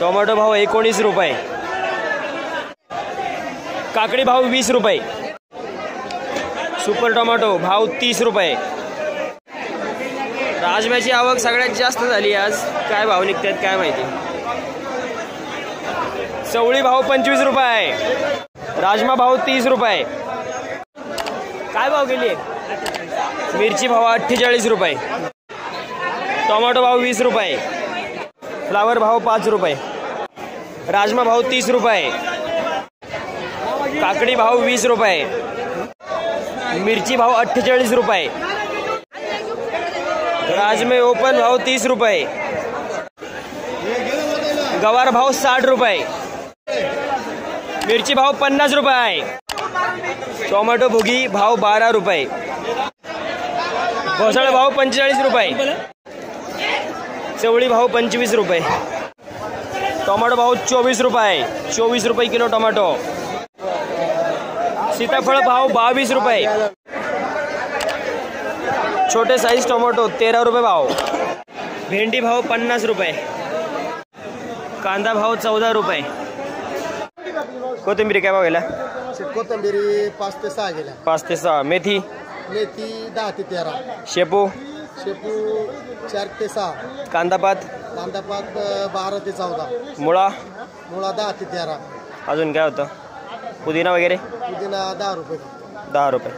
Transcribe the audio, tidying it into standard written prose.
Tomato भाव 19 रुपये. काकडी भाव 20 रुपये. सुपर टोमॅटो भाव 30 रुपये. राजम्याची आवक सगळ्यात जास्त झाली आज. काय भाव निघतात काय माहिती. चवळी भाव 25 रुपये. राजमा भाव 30 रुपये. काय भाव गेली. मिरची भाव 48 रुपये. टोमॅटो भाव 20 रुपये. फ्लावर भाव 5 रुपये. राजमा भाव 30 रुपये. काकडी भाव 20 रुपये. मिरची भाव 48 रुपये. राजमे ओपन भाव 30 रुपये. गवार भाव 60 रुपये. मिरची भाव 50 रुपये. टोमॅटो भुगी भाव 12 रुपये. घोसाळ भाव 45 रुपये. चवळी भाव 25 रुपये. टोमॅटो भाव 24 रुपये. 24 रुपये किलो टोमॅटो. सीताफळ भाव 22 रुपये. छोटे साइज टोमॅटो 13 रुपये भाव. भेंडी भाव 50 रुपये. कांदा भाव 14 रुपये. कोथिंबीर काय भाव गेला. कोथिंबीरी 5 ते 6 गेल्या. 5 ते 6. मेथी 10 ते 13. शेपू 4 ते 6. कांदापात 12 ते 14. मुळा 10 ते 13. अजून काय होतं. पुदिना वगैरे 10 रुपये. 10 रुपये.